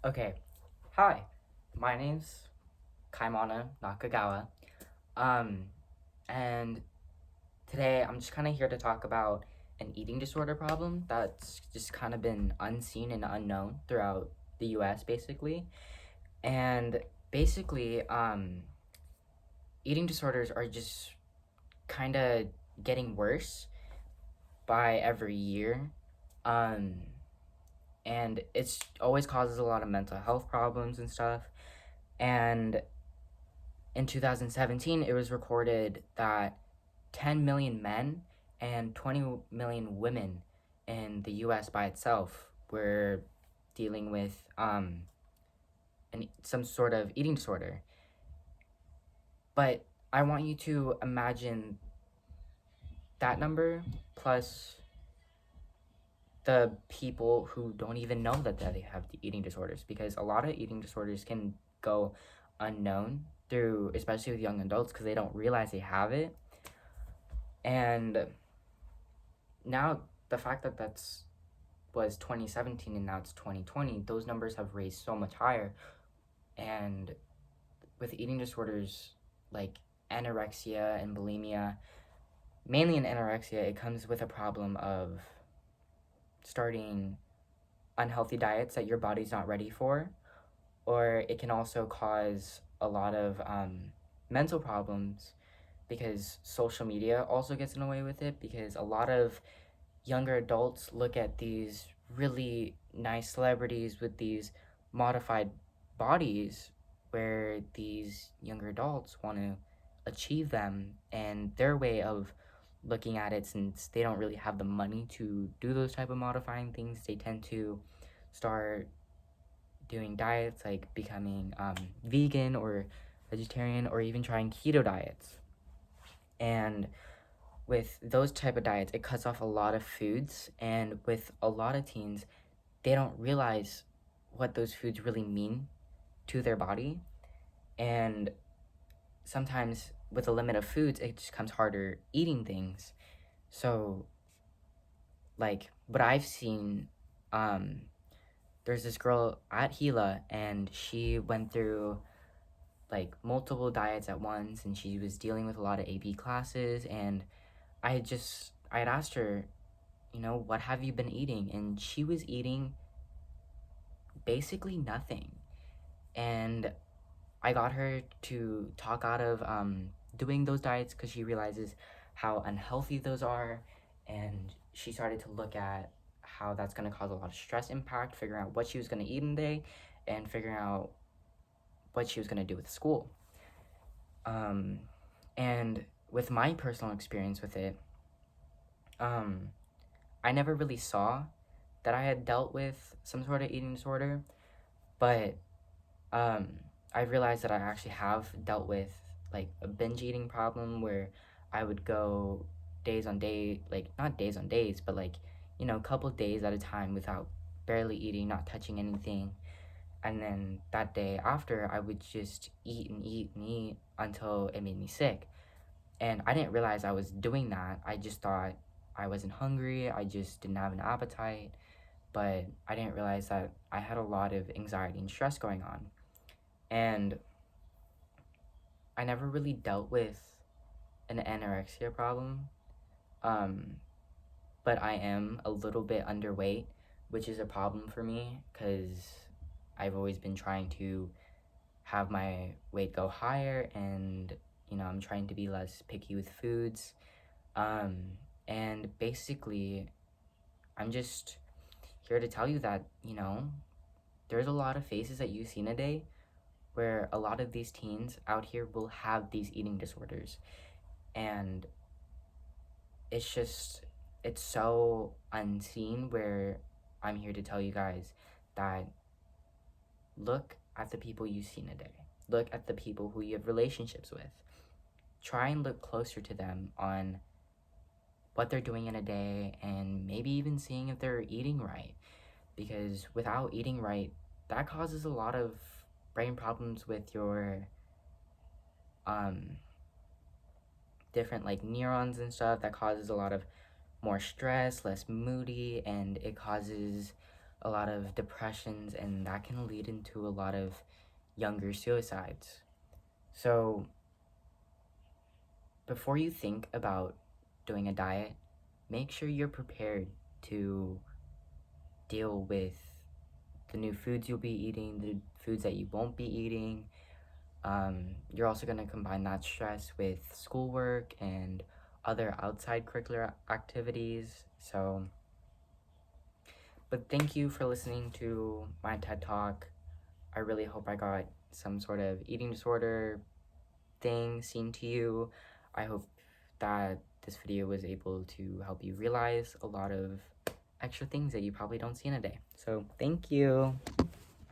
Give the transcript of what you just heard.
Okay, hi, my name's Kaimana Nakagawa. Um, and today I'm just kind of here to talk about an eating disorder problem that's just kind of been unseen and unknown throughout the US basically. And basically, eating disorders are just kind of getting worse by every year. Um, and it's always causes a lot of mental health problems and stuff. And in 2017, it was recorded that 10 million men and 20 million women in the US by itself were dealing with some sort of eating disorder. But I want you to imagine that number plus the people who don't even know that they have the eating disorders, because a lot of eating disorders can go unknown through, especially with young adults, because they don't realize they have it. And now the fact that that's was 2017 and now it's 2020, those numbers have raised so much higher. And with eating disorders like anorexia and bulimia, mainly in anorexia, it comes with a problem of starting unhealthy diets that your body's not ready for, or it can also cause a lot of mental problems, because social media also gets in the way with it, because a lot of younger adults look at these really nice celebrities with these modified bodies, where these younger adults want to achieve them, and their way of looking at it, since they don't really have the money to do those type of modifying things, they tend to start doing diets like becoming vegan or vegetarian, or even trying keto diets. And with those type of diets, it cuts off a lot of foods, and with a lot of teens, they don't realize what those foods really mean to their body. And sometimes with a limit of foods, it just comes harder eating things. So like what I've seen, um there's this girl at Gila, and she went through like multiple diets at once, and she was dealing with a lot of AP classes. And I had asked her, what have you been eating? And she was eating basically nothing. And I got her to talk out of doing those diets, because she realizes how unhealthy those are. And she started to look at how that's going to cause a lot of stress impact, figuring out what she was going to eat in the day, and figuring out what she was going to do with school. Um, and with my personal experience with it, um, I never really saw that I had dealt with some sort of eating disorder, but um, I realized that I actually have dealt with like a binge eating problem, where I would go days on day, like not days on days, but like, a couple days at a time without barely eating, not touching anything. And then that day after, I would just eat and eat and eat until it made me sick. And I didn't realize I was doing that. I just thought I wasn't hungry, I just didn't have an appetite. But I didn't realize that I had a lot of anxiety and stress going on. And I never really dealt with an anorexia problem. Um, but I am a little bit underweight, which is a problem for me, because I've always been trying to have my weight go higher, and I'm trying to be less picky with foods. And basically, I'm just here to tell you that, there's a lot of faces that you see in a day, where a lot of these teens out here will have these eating disorders. And it's so unseen, where I'm here to tell you guys that look at the people you see in a day. Look at the people who you have relationships with. Try and look closer to them on what they're doing in a day, and maybe even seeing if they're eating right. Because without eating right, that causes a lot of brain problems with your um, different like neurons and stuff. That causes a lot of more stress, less moody, and it causes a lot of depressions, and that can lead into a lot of younger suicides. So before you think about doing a diet, make sure you're prepared to deal with the new foods you'll be eating, the foods that you won't be eating. You're also going to combine that stress with schoolwork and other outside curricular activities. So, but thank you for listening to my TED Talk. I really hope I got some sort of eating disorder thing seen to you. I hope that this video was able to help you realize a lot of extra things that you probably don't see in a day. So, thank you.